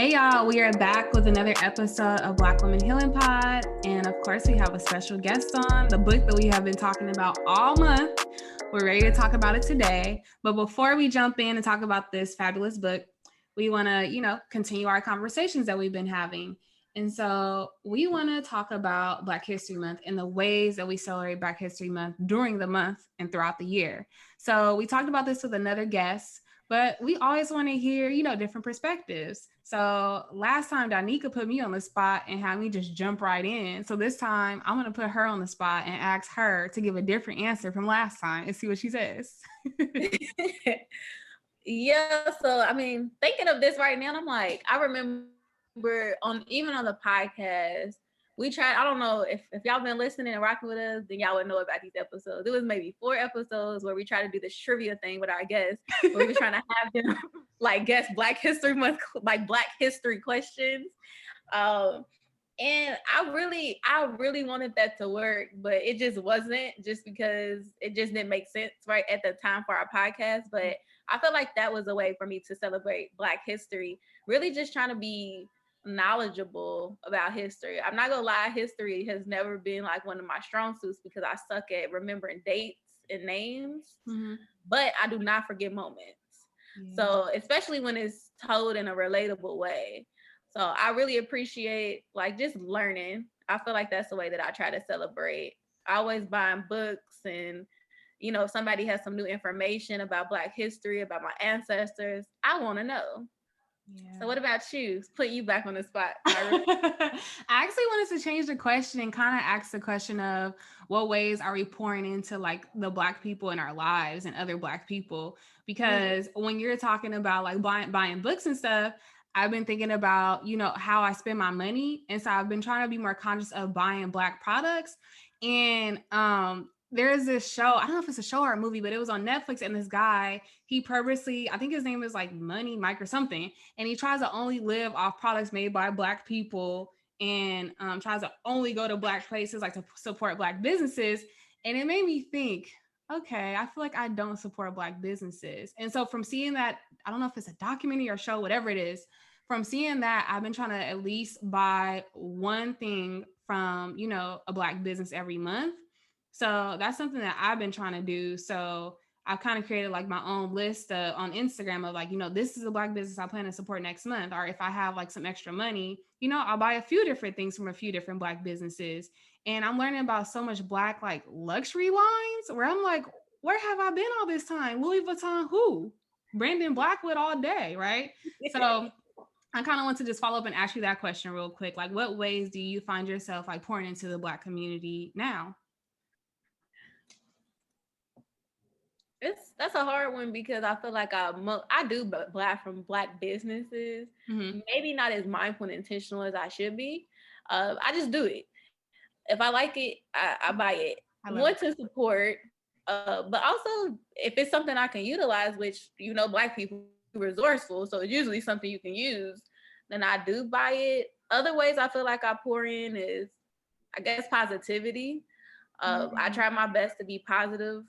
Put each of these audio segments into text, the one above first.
Hey y'all, we are back with another episode of Black Women Healing Pod. And of course, we have a special guest on the book that we have been talking about all month. We're ready to talk about it today. But before we jump in and talk about this fabulous book, we want to, continue our conversations that we've been having. And so we want to talk about Black History Month and the ways that we celebrate Black History Month during the month and throughout the year. So we talked about this with another guest, but we always want to hear, different perspectives. So last time Danica put me on the spot and had me just jump right in. So this time I'm going to put her on the spot and ask her to give a different answer from last time and see what she says. Yeah. So, thinking of this right now, I'm like, I remember on the podcast, we tried, I don't know if y'all been listening and rocking with us, then y'all would know about these episodes. It was maybe 4 episodes where we tried to do this trivia thing with our guests, where we were trying to have them guess Black History Month, Black history questions. And I really wanted that to work, but it just wasn't, just because it just didn't make sense right at the time for our podcast. But I feel like that was a way for me to celebrate Black history, really just trying to be knowledgeable about history. I'm not gonna lie, history has never been one of my strong suits because I suck at remembering dates and names, but I do not forget moments. So especially when it's told in a relatable way. So I really appreciate just learning. I feel like that's the way that I try to celebrate. I always buying books, and if somebody has some new information about Black history, about my ancestors, I want to know. Yeah. So what about you? Put you back on the spot. I actually wanted to change the question and kind of ask the question of what ways are we pouring into the Black people in our lives and other Black people? Because when you're talking about buying books and stuff, I've been thinking about, how I spend my money. And so I've been trying to be more conscious of buying Black products. And there is this show, I don't know if it's a show or a movie, but it was on Netflix, and this guy, he purposely, I think his name is Money Mike or something, and he tries to only live off products made by Black people, and tries to only go to Black places, to support Black businesses. And it made me think, okay, I feel like I don't support Black businesses. And so from seeing that, I don't know if it's a documentary or show, whatever it is, from seeing that, I've been trying to at least buy one thing from, a Black business every month. So that's something that I've been trying to do. So I've kind of created my own list on Instagram of this is a Black business I plan to support next month. Or if I have some extra money, I'll buy a few different things from a few different Black businesses. And I'm learning about so much Black luxury lines where I'm like, where have I been all this time? Louis Vuitton, who? Brandon Blackwood all day, right? So I kind of want to just follow up and ask you that question real quick. What ways do you find yourself pouring into the Black community now? That's a hard one because I feel like I do buy from Black businesses, maybe not as mindful and intentional as I should be. I just do it. If I like it, I buy it. I want to support, but also if it's something I can utilize, which Black people are resourceful, so it's usually something you can use, then I do buy it. Other ways I feel like I pour in is, I guess, positivity. I try my best to be positive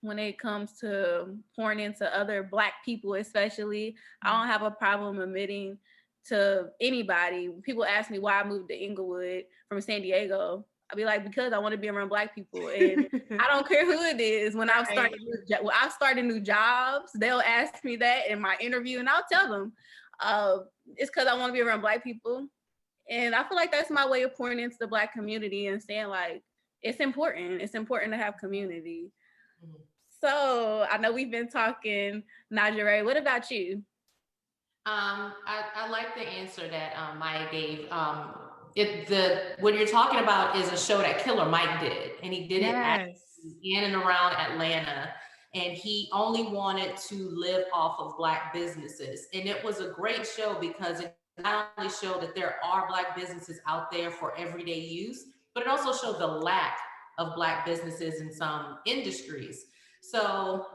when it comes to pouring into other Black people, especially. I don't have a problem admitting to anybody. People ask me why I moved to Inglewood from San Diego. I'll be like, because I want to be around Black people. And I don't care who it is. When I've started new jobs, they'll ask me that in my interview, and I'll tell them it's because I want to be around Black people. And I feel like that's my way of pouring into the Black community and saying it's important. It's important to have community. So I know we've been talking, Njeri. What about you? I like the answer that Mike gave. What you're talking about is a show that Killer Mike did, and he did it in and around Atlanta, and he only wanted to live off of Black businesses. And it was a great show because it not only showed that there are Black businesses out there for everyday use, but it also showed the lack of Black businesses in some industries. So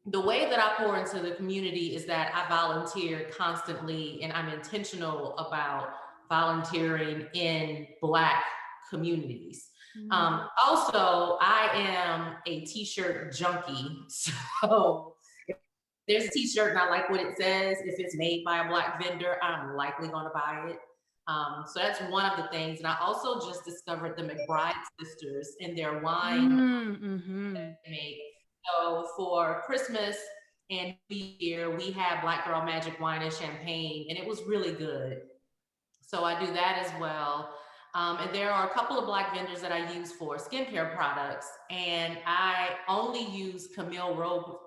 the way that I pour into the community is that I volunteer constantly, and I'm intentional about volunteering in Black communities. Also, I am a t-shirt junkie. So there's a t-shirt and I like what it says, if it's made by a Black vendor, I'm likely going to buy it. So that's one of the things. And I also just discovered the McBride sisters and their wine that they make. So for Christmas and New Year, we have Black Girl Magic wine and champagne, and it was really good. So I do that as well. And there are a couple of Black vendors that I use for skincare products. And I only use Camille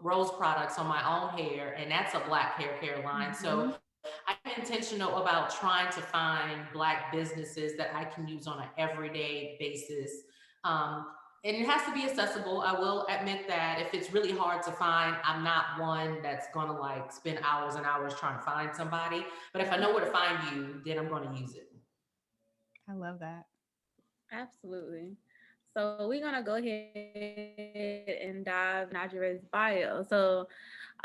Rose products on my own hair, and that's a Black hair care line. So I'm intentional about trying to find Black businesses that I can use on an everyday basis. And it has to be accessible. I will admit that if it's really hard to find, I'm not one that's gonna like spend hours and hours trying to find somebody. But if I know where to find you, then I'm gonna use it. I love that. Absolutely. So we're gonna go ahead and dive Najere's bio. So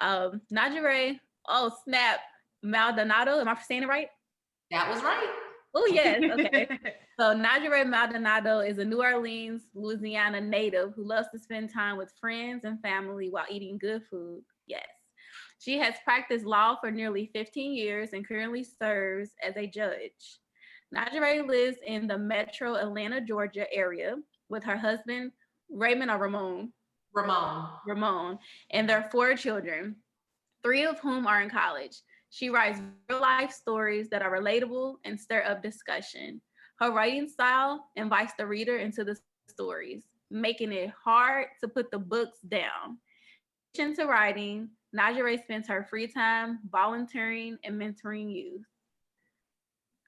Najere, oh snap, Maldonado. Am I saying it right? That was right. Oh yes, okay. So Najere Maldonado is a New Orleans, Louisiana native who loves to spend time with friends and family while eating good food. Yes. She has practiced law for nearly 15 years and currently serves as a judge. Najere lives in the metro Atlanta, Georgia area with her husband, Raymond or Ramon? Ramon, and their 4 children, 3 of whom are in college. She writes real life stories that are relatable and stir up discussion. Her writing style invites the reader into the stories, making it hard to put the books down. In addition to writing, Najere spends her free time volunteering and mentoring youth.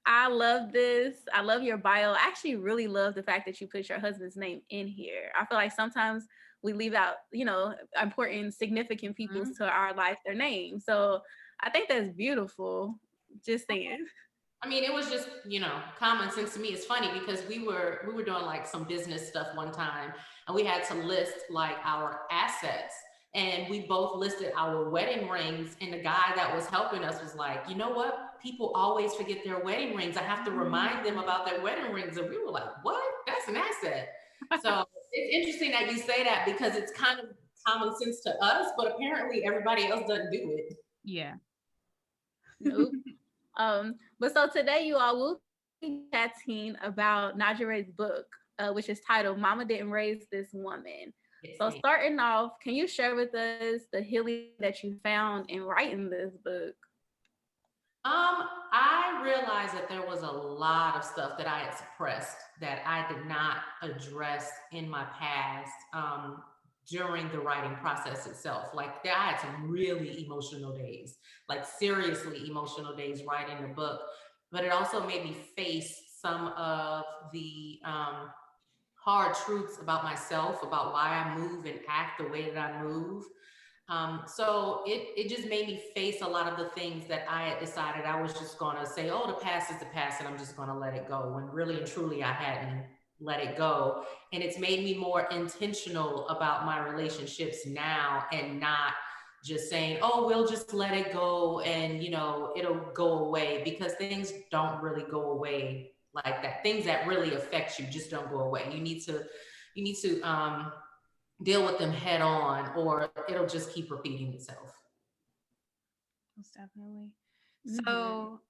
I love this. I love your bio. I actually really love the fact that you put your husband's name in here. I feel like sometimes we leave out, important, significant people to our life, their name. So I think that's beautiful. Just saying. I mean, it was just, common sense to me. It's funny because we were doing like some business stuff one time, and we had to list like our assets. And we both listed our wedding rings. And the guy that was helping us was like, you know what? People always forget their wedding rings. I have to remind them about their wedding rings. And we were like, what? That's an asset. So it's interesting that you say that because it's kind of common sense to us, but apparently everybody else doesn't do it. Yeah. Nope. But so today you all will be chatting about Najere's book, which is titled Mama Didn't Raise This Woman. So starting off, can you share with us the healing that you found in writing this book? I realized that there was a lot of stuff that I had suppressed that I did not address in my past during the writing process itself. Like I had some really emotional days, like seriously emotional days writing the book, but it also made me face some of the hard truths about myself, about why I move and act the way that I move. So it just made me face a lot of the things that I had decided I was just going to say, oh, the past is the past and I'm just going to let it go. When really and truly I hadn't let it go. And it's made me more intentional about my relationships now and not just saying, oh, we'll just let it go and, it'll go away, because things don't really go away like that. Things that really affect you just don't go away. You need to deal with them head on, or it'll just keep repeating itself. Most definitely. So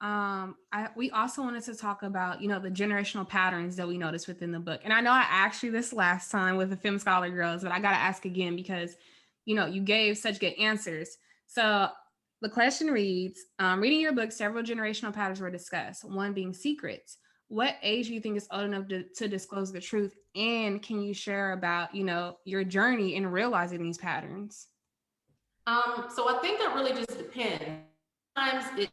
we also wanted to talk about, the generational patterns that we noticed within the book. And I know I asked you this last time with the Femme Scholar Girls, but I got to ask again because, you gave such good answers. So the question reads, reading your book, several generational patterns were discussed, one being secrets. What age do you think is old enough to disclose the truth? And can you share about, your journey in realizing these patterns? So I think that really just depends. Sometimes the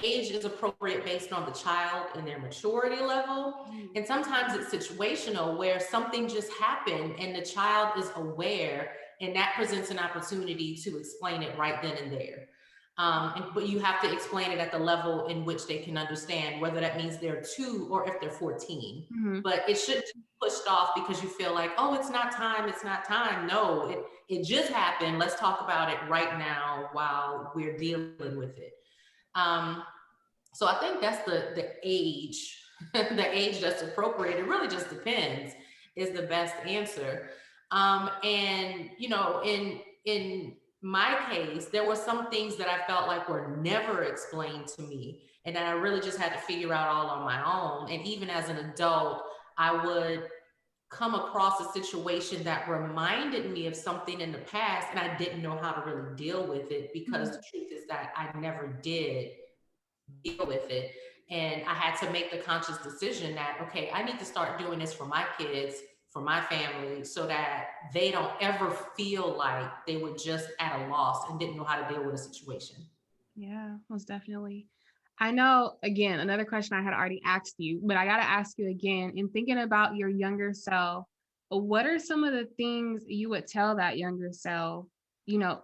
age is appropriate based on the child and their maturity level. And sometimes it's situational where something just happened and the child is aware, and that presents an opportunity to explain it right then and there. But you have to explain it at the level in which they can understand, whether that means they're 2 or if they're 14. But it shouldn't be pushed off because you feel like, oh, it's not time. It's not time. No, it just happened. Let's talk about it right now while we're dealing with it. So I think that's the age, the age that's appropriate. It really just depends is the best answer. And, in my case, there were some things that I felt like were never explained to me and that I really just had to figure out all on my own. And even as an adult, I would come across a situation that reminded me of something in the past and I didn't know how to really deal with it, because the truth is that I never did deal with it. And I had to make the conscious decision that, okay, I need to start doing this for my kids, for my family, so that they don't ever feel like they were just at a loss and didn't know how to deal with a situation. Yeah, most definitely. I know, again, another question I had already asked you, but I got to ask you again. In thinking about your younger self, what are some of the things you would tell that younger self,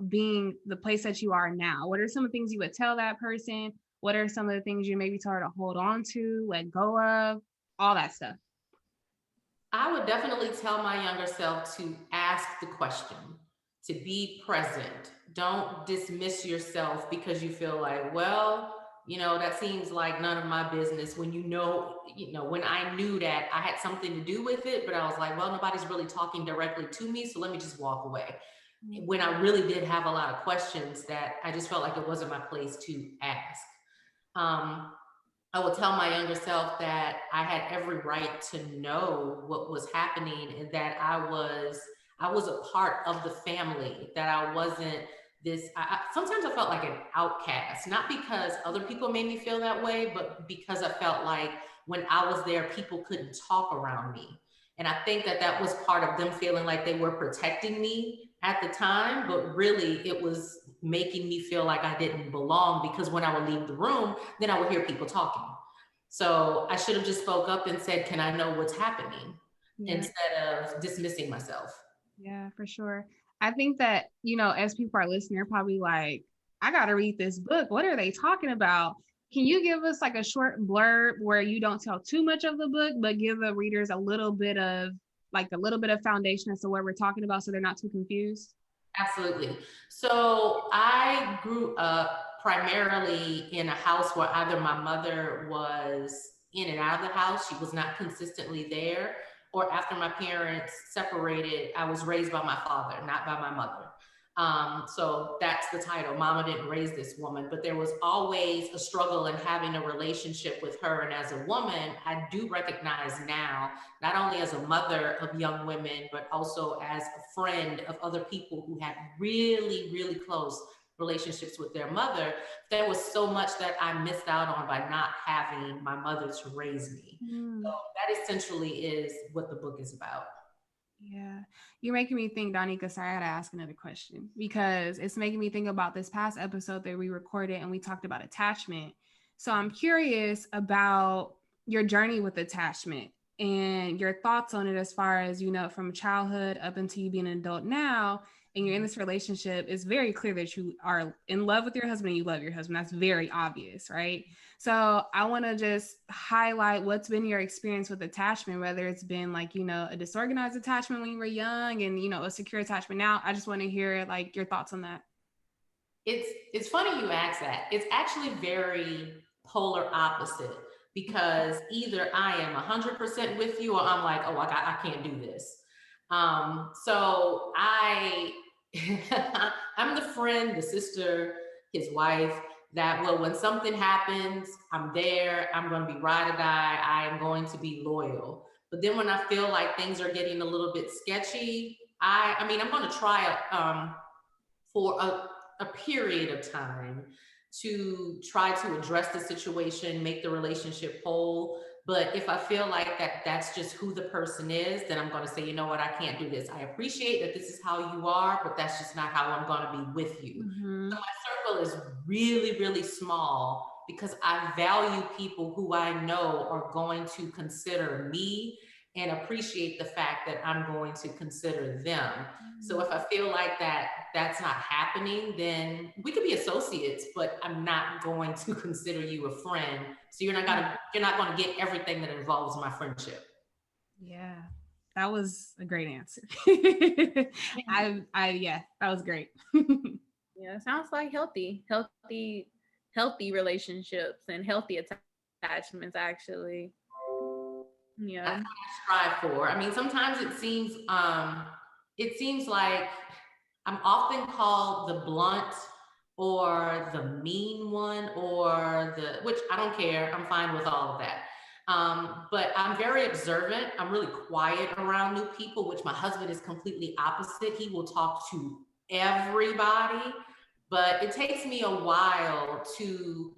being the place that you are now? What are some of the things you would tell that person? What are some of the things you maybe tell her to hold on to, let go of, all that stuff? I would definitely tell my younger self to ask the question, to be present. Don't dismiss yourself because you feel like, well, that seems like none of my business, when when I knew that I had something to do with it, but I was like, well, nobody's really talking directly to me, so let me just walk away. When I really did have a lot of questions that I just felt like it wasn't my place to ask. Um, I would tell my younger self that I had every right to know what was happening and that I was a part of the family, that I wasn't this. Sometimes I felt like an outcast, not because other people made me feel that way, but because I felt like when I was there, people couldn't talk around me. And I think that that was part of them feeling like they were protecting me at the time, but really it was making me feel like I didn't belong, because when I would leave the room, then I would hear people talking. So I should have just spoke up and said, can I know what's happening? Yeah. Instead of dismissing myself. Yeah, for sure. I think that, as people are listening, they're probably like, I got to read this book. What are they talking about? Can you give us like a short blurb where you don't tell too much of the book, but give the readers a little bit of foundation as to what we're talking about so they're not too confused? Absolutely. So I grew up primarily in a house where either my mother was in and out of the house, she was not consistently there, or after my parents separated, I was raised by my father, not by my mother. So that's the title. Mama didn't raise this woman, but there was always a struggle in having a relationship with her. And as a woman, I do recognize now, not only as a mother of young women, but also as a friend of other people who had really, really close relationships with their mother, there was so much that I missed out on by not having my mother to raise me. So that essentially is what the book is about. Yeah. You're making me think, Donika, sorry, I gotta ask another question because it's making me think about this past episode that we recorded and we talked about attachment. So I'm curious about your journey with attachment and your thoughts on it as far as, from childhood up until you being an adult now, and you're in this relationship. It's very clear that you are in love with your husband and you love your husband. That's very obvious, right? So I want to just highlight what's been your experience with attachment, whether it's been like, a disorganized attachment when you were young and, a secure attachment now. I just want to hear like your thoughts on that. It's funny you ask that. It's actually very polar opposite, because either I am 100% with you or I'm like, oh, I can't do this. So I'm the friend, the sister, his wife, that, well, when something happens, I'm there, I'm going to be ride or die, I am going to be loyal. But then when I feel like things are getting a little bit sketchy, I'm going to try it for a period of time to try to address the situation, make the relationship whole. But if I feel like that's just who the person is, then I'm going to say, you know what, I can't do this. I appreciate that this is how you are, but that's just not how I'm going to be with you. Mm-hmm. So my circle is really, really small because I value people who I know are going to consider me and appreciate the fact that I'm going to consider them. So if I feel like that's not happening, then we could be associates, but I'm not going to consider you a friend. So you're not going to get everything that involves my friendship. Yeah, that was a great answer. Yeah, that was great. Yeah, it sounds like healthy relationships and healthy attachments, actually. Yeah, that's what I strive for. I mean, sometimes it seems like I'm often called the blunt or the mean one or which I don't care. I'm fine with all of that. But I'm very observant. I'm really quiet around new people, which my husband is completely opposite. He will talk to everybody, but it takes me a while to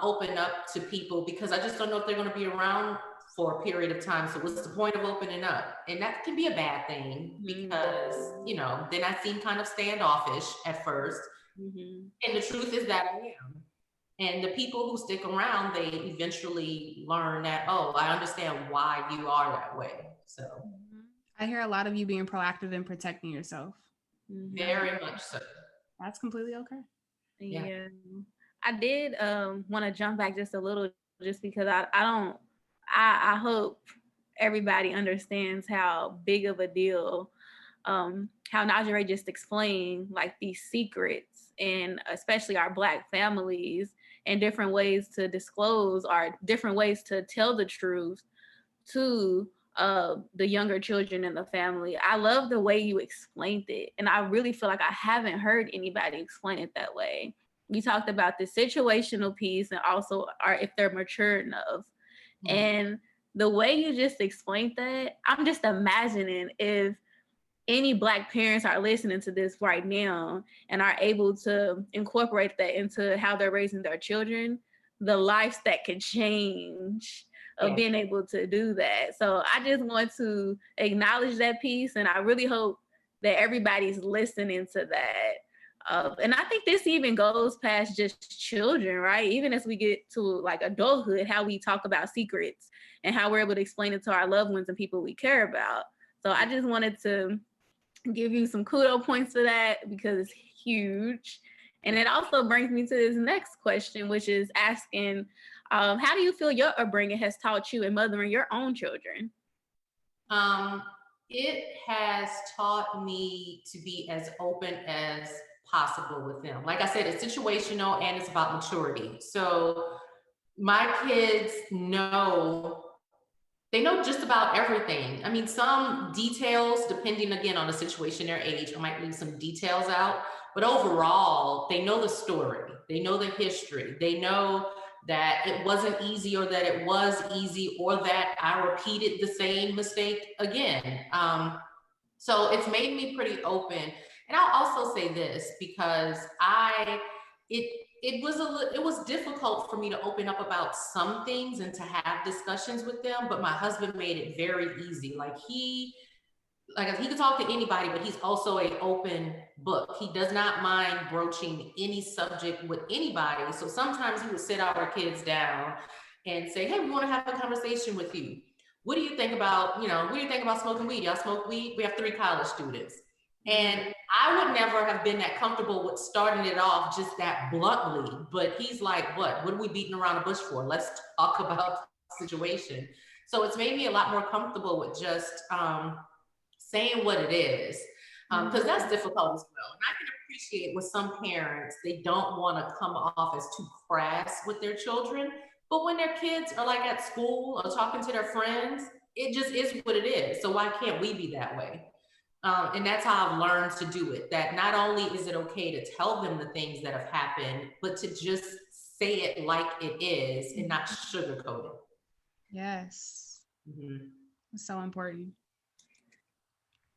open up to people because I just don't know if they're going to be around for a period of time. So what's the point of opening up? And that can be a bad thing because, then I seem kind of standoffish at first. And the truth is that I am. And the people who stick around, they eventually learn that, oh, I understand why you are that way. So I hear a lot of you being proactive in protecting yourself. Very much so. That's completely okay. Yeah. I did want to jump back just a little, just because I hope everybody understands how big of a deal how Njeri just explained, like, these secrets, and especially our Black families, and different ways to disclose or different ways to tell the truth to the younger children in the family. I love the way you explained it, and I really feel like I haven't heard anybody explain it that way. You talked about the situational piece, and also if they're mature enough. And the way you just explained that, I'm just imagining if any Black parents are listening to this right now and are able to incorporate that into how they're raising their children, the lives that could change of being able to do that. So I just want to acknowledge that piece, and I really hope that everybody's listening to that. And I think this even goes past just children, right? Even as we get to like adulthood, how we talk about secrets and how we're able to explain it to our loved ones and people we care about. So I just wanted to give you some kudo points for that because it's huge. And it also brings me to this next question, which is asking, how do you feel your upbringing has taught you in mothering your own children? It has taught me to be as open as possible with them. Like I said, it's situational and it's about maturity. So my kids they know just about everything. I mean, some details, depending again on the situation, their age, I might leave some details out, but overall, they know the story. They know the history. They know that it wasn't easy or that it was easy or that I repeated the same mistake again. So it's made me pretty open. And I'll also say this because it was difficult for me to open up about some things and to have discussions with them, but my husband made it very easy. He could talk to anybody, but he's also an open book. He does not mind broaching any subject with anybody. So sometimes he would sit our kids down and say, hey, we want to have a conversation with you. What do you think about, what do you think about smoking weed? Y'all smoke weed? We have 3 college students. And I would never have been that comfortable with starting it off just that bluntly, but he's like, what are we beating around the bush for? Let's talk about the situation. So it's made me a lot more comfortable with just saying what it is, because that's difficult as well. And I can appreciate with some parents, they don't want to come off as too crass with their children, but when their kids are like at school or talking to their friends, it just is what it is. So why can't we be that way? And that's how I've learned to do it, that not only is it okay to tell them the things that have happened, but to just say it like it is and not sugarcoat it. Yes. It's so important.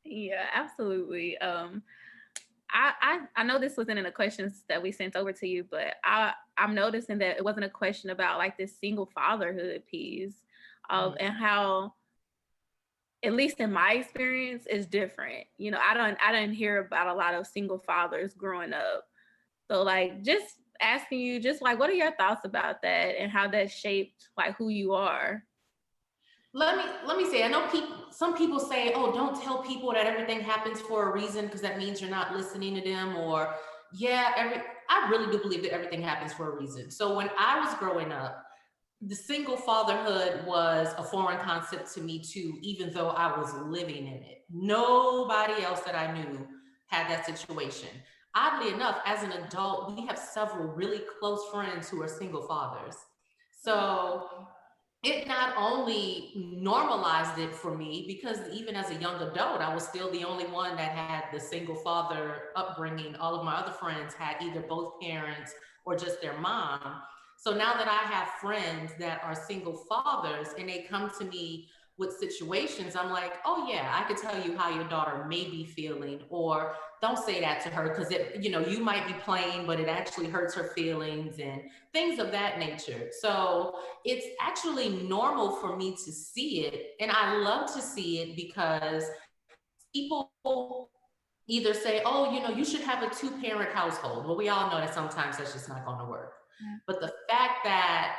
Yeah, absolutely. I know this wasn't in the questions that we sent over to you, but I'm noticing that it wasn't a question about like this single fatherhood piece and how, at least in my experience, is different. I didn't hear about a lot of single fathers growing up. So like just asking you, just like, what are your thoughts about that and how that shaped like who you are? Let me say, I know some people say, oh, don't tell people that everything happens for a reason because that means you're not listening to them, or I really do believe that everything happens for a reason. So when I was growing up, the single fatherhood was a foreign concept to me too, even though I was living in it. Nobody else that I knew had that situation. Oddly enough, as an adult, we have several really close friends who are single fathers. So it not only normalized it for me, because even as a young adult, I was still the only one that had the single father upbringing. All of my other friends had either both parents or just their mom. So now that I have friends that are single fathers and they come to me with situations, I'm like, oh yeah, I could tell you how your daughter may be feeling, or don't say that to her because it, you might be playing, but it actually hurts her feelings and things of that nature. So it's actually normal for me to see it. And I love to see it because people either say, oh, you should have a 2-parent household. Well, we all know that sometimes that's just not going to work. Yeah. But the fact that,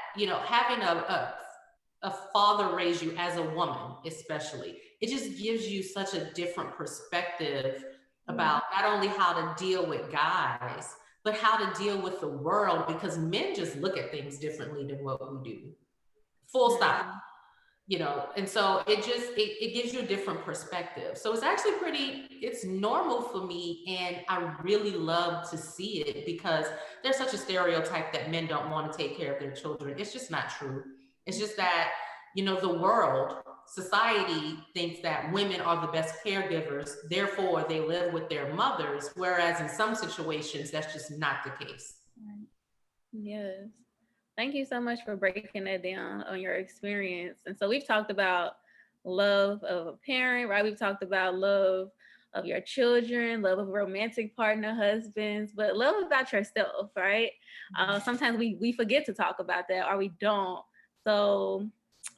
having a father raise you as a woman, especially, it just gives you such a different perspective about not only how to deal with guys, but how to deal with the world, because men just look at things differently than what we do. Full stop. And so it gives you a different perspective. So it's actually it's normal for me. And I really love to see it, because there's such a stereotype that men don't want to take care of their children. It's just not true. It's just that, the world, society thinks that women are the best caregivers, therefore they live with their mothers, whereas in some situations, that's just not the case. Yes. Thank you so much for breaking that down on your experience. And so we've talked about love of a parent, right? We've talked about love of your children, love of a romantic partner, husbands, but love about yourself, right? Sometimes we forget to talk about that, or we don't. So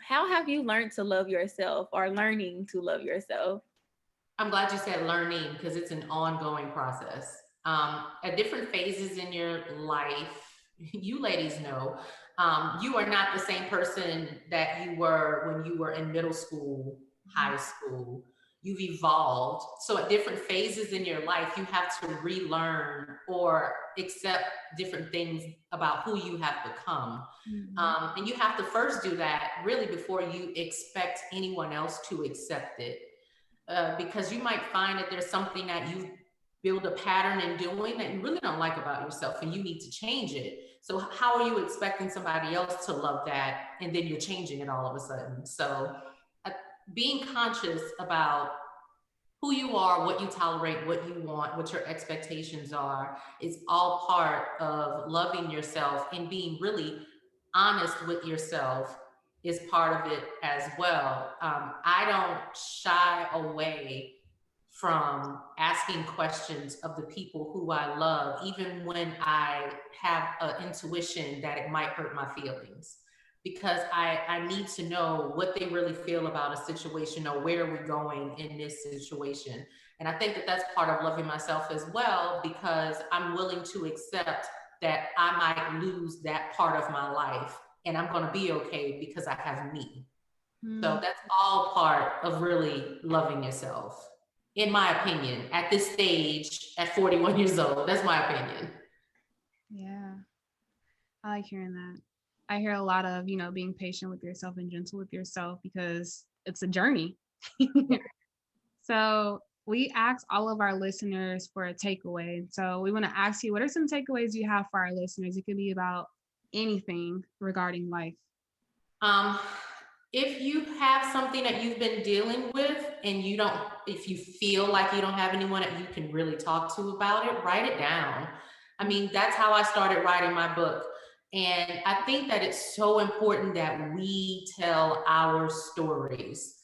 how have you learned to love yourself, or learning to love yourself? I'm glad you said learning, because it's an ongoing process. At different phases in your life, you ladies know, you are not the same person that you were when you were in middle school, high school. You've evolved. So at different phases in your life, you have to relearn or accept different things about who you have become. And you have to first do that really before you expect anyone else to accept it. Because you might find that there's something that you build a pattern in doing that you really don't like about yourself, and you need to change it. So how are you expecting somebody else to love that, and then you're changing it all of a sudden? So being conscious about who you are, what you tolerate, what you want, what your expectations are, is all part of loving yourself, and being really honest with yourself is part of it as well. I don't shy away from asking questions of the people who I love, even when I have an intuition that it might hurt my feelings, because I need to know what they really feel about a situation, or where we're going in this situation. And I think that that's part of loving myself as well, because I'm willing to accept that I might lose that part of my life, and I'm going to be okay because I have me. So that's all part of really loving yourself, in my opinion, at this stage, at 41 years old. That's my opinion. Yeah. I like hearing that. I hear a lot of, being patient with yourself and gentle with yourself, because it's a journey. So we ask all of our listeners for a takeaway. So we want to ask you, what are some takeaways you have for our listeners? It could be about anything regarding life. If you have something that you've been dealing with, and if you feel like you don't have anyone that you can really talk to about it, write it down. I mean, that's how I started writing my book. And I think that it's so important that we tell our stories.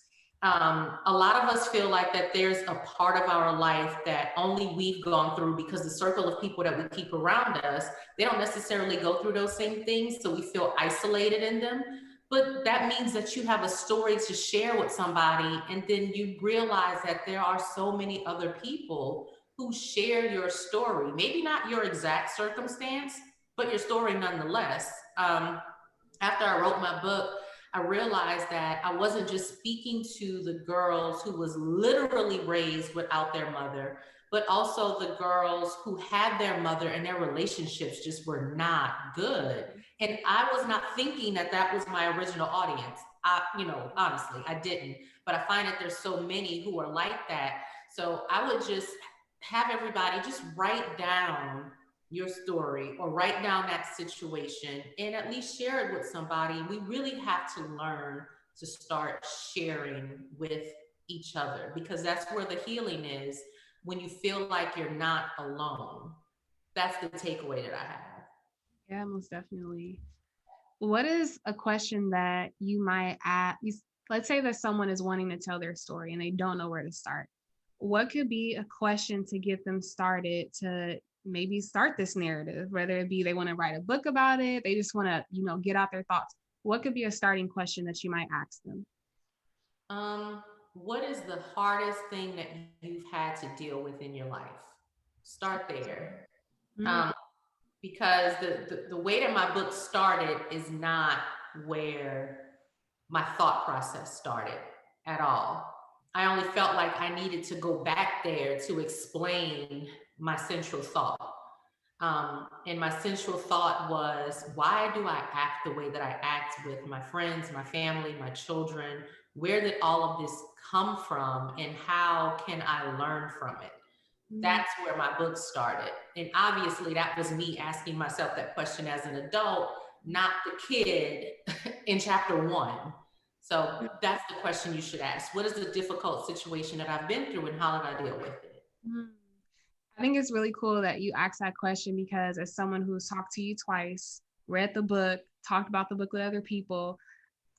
A lot of us feel like that there's a part of our life that only we've gone through, because the circle of people that we keep around us, they don't necessarily go through those same things. So we feel isolated in them. But that means that you have a story to share with somebody, and then you realize that there are so many other people who share your story. Maybe not your exact circumstance, but your story nonetheless. After I wrote my book, I realized that I wasn't just speaking to the girls who was literally raised without their mother, but also the girls who had their mother and their relationships just were not good. And I was not thinking that that was my original audience. Honestly, I didn't. But I find that there's so many who are like that. So I would just have everybody just write down your story or write down that situation and at least share it with somebody. We really have to learn to start sharing with each other, because that's where the healing is, when you feel like you're not alone. That's the takeaway that I have. Yeah, most definitely. What is a question that you might ask? Let's say that someone is wanting to tell their story and they don't know where to start. What could be a question to get them started to maybe start this narrative, whether it be they want to write a book about it, they just want to, get out their thoughts. What could be a starting question that you might ask them? What is the hardest thing that you've had to deal with in your life? Start there. Mm. Because the way that my book started is not where my thought process started at all. I only felt like I needed to go back there to explain my central thought. And my central thought was, why do I act the way that I act with my friends, my family, my children? Where did all of this come from, and how can I learn from it? That's where my book started. And obviously, that was me asking myself that question as an adult, not the kid in chapter 1. So that's the question you should ask. What is the difficult situation that I've been through, and how did I deal with it? I think it's really cool that you asked that question, because as someone who's talked to you twice, read the book, talked about the book with other people,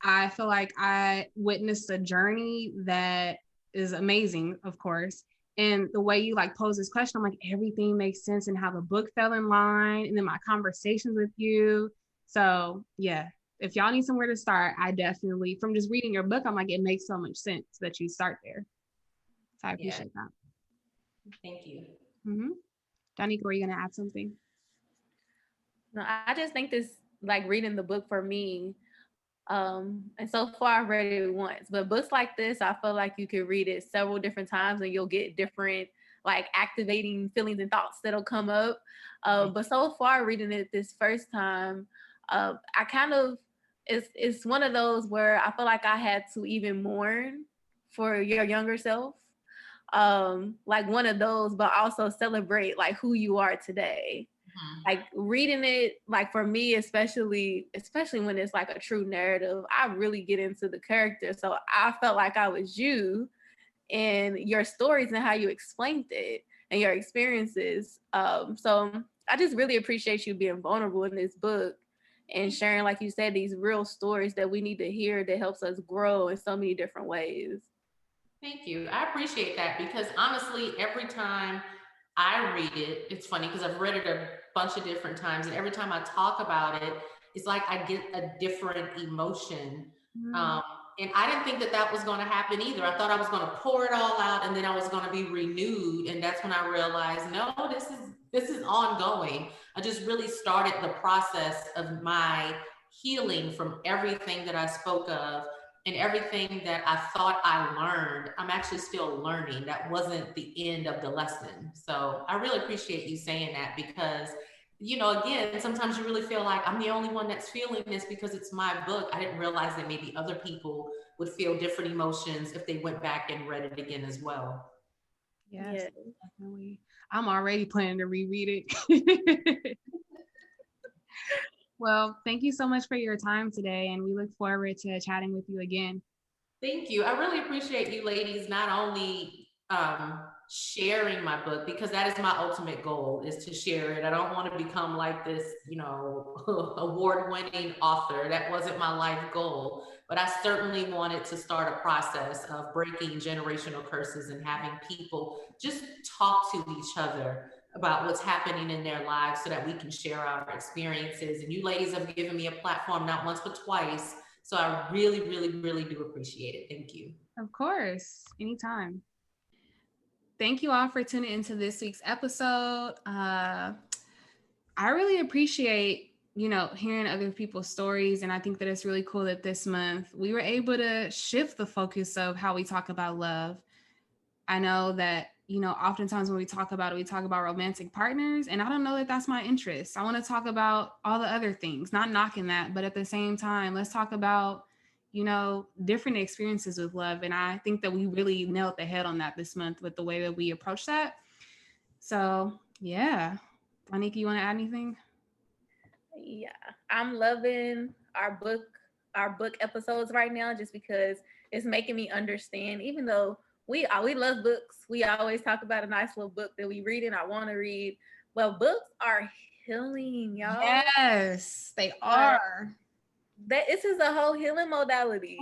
I feel like I witnessed a journey that is amazing, of course. And the way you like pose this question, I'm like, everything makes sense, and how the book fell in line, and then my conversations with you. So yeah, if y'all need somewhere to start, I definitely, from just reading your book, I'm like, it makes so much sense that you start there. So I appreciate that. Thank you. Mm-hmm. Danica, were you gonna add something? No, I just think this, like reading the book for me, and so far I've read it once, but books like this, I feel like you could read it several different times and you'll get different like activating feelings and thoughts that'll come up. But so far reading it this first time, I kind of, it's one of those where I feel like I had to even mourn for your younger self. Like one of those, but also celebrate like who you are today. Like reading it, like for me, especially when it's like a true narrative, I really get into the character. So I felt like I was you and your stories and how you explained it and your experiences. So I just really appreciate you being vulnerable in this book and sharing, like you said, these real stories that we need to hear that helps us grow in so many different ways. Thank you. I appreciate that, because honestly, every time I read it, it's funny because I've read it a bunch of different times, and every time I talk about it, it's like I get a different emotion. And I didn't think that that was going to happen either. I thought I was going to pour it all out and then I was going to be renewed. And that's when I realized, no, this is ongoing. I just really started the process of my healing from everything that I spoke of and everything that I thought I learned. I'm actually still learning. That wasn't the end of the lesson. So I really appreciate you saying that, because again, sometimes you really feel like I'm the only one that's feeling this because it's my book. I didn't realize that maybe other people would feel different emotions if they went back and read it again as well. Yes, definitely. I'm already planning to reread it. Well, thank you so much for your time today, and we look forward to chatting with you again. Thank you. I really appreciate you ladies not only sharing my book, because that is my ultimate goal, is to share it. I don't want to become like this, award-winning author. That wasn't my life goal, but I certainly wanted to start a process of breaking generational curses and having people just talk to each other about what's happening in their lives so that we can share our experiences. And you ladies have given me a platform not once but twice. So I really, really, really do appreciate it. Thank you. Of course, anytime. Thank you all for tuning into this week's episode. I really appreciate, hearing other people's stories. And I think that it's really cool that this month we were able to shift the focus of how we talk about love. I know that, oftentimes when we talk about it, we talk about romantic partners, and I don't know that that's my interest. I want to talk about all the other things, not knocking that, but at the same time, let's talk about, different experiences with love. And I think that we really nailed the head on that this month with the way that we approach that. So, yeah. Anika, you want to add anything? Yeah, I'm loving our book episodes right now just because it's making me understand. Even though we love books, we always talk about a nice little book that we read and I want to read. Well, books are healing, y'all. Yes, they are. This is a whole healing modality,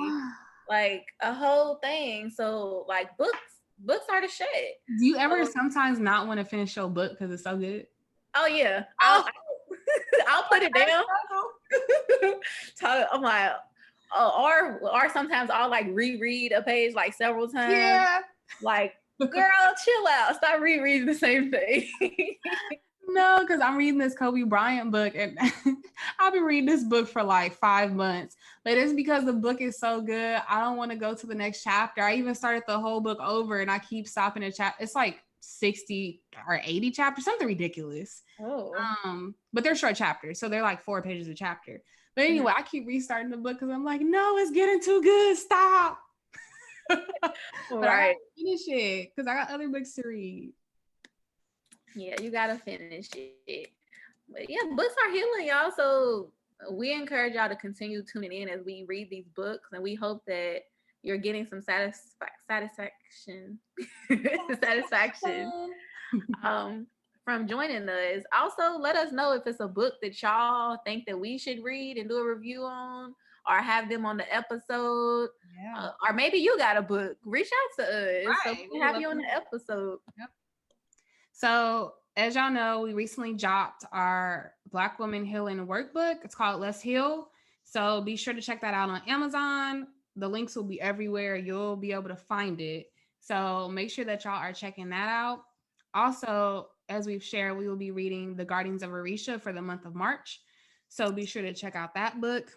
like a whole thing. So like books are the shit. Do you ever sometimes not want to finish your book because it's so good? Oh yeah, I'll put it down. I'm like, or sometimes I'll like reread a page like several times. Yeah. Like, girl, chill out. Stop rereading the same thing. No, because I'm reading this Kobe Bryant book and I've been reading this book for like 5 months. But it's because the book is so good. I don't want to go to the next chapter. I even started the whole book over and I keep stopping at chapter. It's like 60 or 80 chapters, something ridiculous. Oh. But they're short chapters. So they're like 4 pages a chapter. But anyway, I keep restarting the book because I'm like, no, it's getting too good. Stop. But I gotta finish it because I got other books to read. Yeah, you gotta finish it. But yeah, books are healing, y'all. So we encourage y'all to continue tuning in as we read these books, and we hope that you're getting some satisfaction from joining us. Also, let us know if it's a book that y'all think that we should read and do a review on, or have them on the episode. Yeah. Or maybe you got a book. Reach out to us so we can have you on the episode. Yep. So as y'all know, we recently dropped our Black Woman Healing Workbook. It's called Let's Heal. So be sure to check that out on Amazon. The links will be everywhere. You'll be able to find it. So make sure that y'all are checking that out. Also, as we've shared, we will be reading The Guardians of Orisha for the month of March. So be sure to check out that book.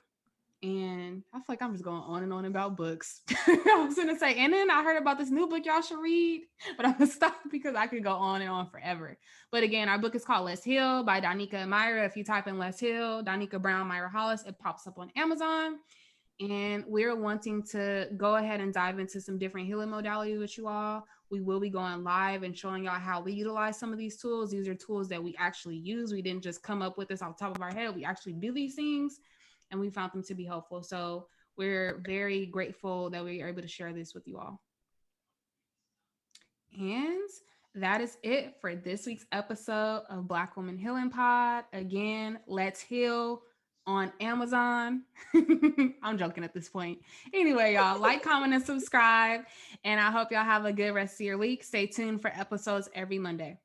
And I feel like I'm just going on and on about books. I was going to say, and then I heard about this new book y'all should read, but I'm going to stop because I could go on and on forever. But again, our book is called Let's Heal by Danica and Myra. If you type in Let's Heal, Danica Brown, Myra Hollis, it pops up on Amazon. And we're wanting to go ahead and dive into some different healing modalities with you all. We will be going live and showing y'all how we utilize some of these tools. These are tools that we actually use. We didn't just come up with this off the top of our head. We actually do these things. And we found them to be helpful. So we're very grateful that we are able to share this with you all. And that is it for this week's episode of Black Woman Healing Pod. Again, Let's Heal on Amazon. I'm joking at this point. Anyway, y'all, like, comment, and subscribe. And I hope y'all have a good rest of your week. Stay tuned for episodes every Monday.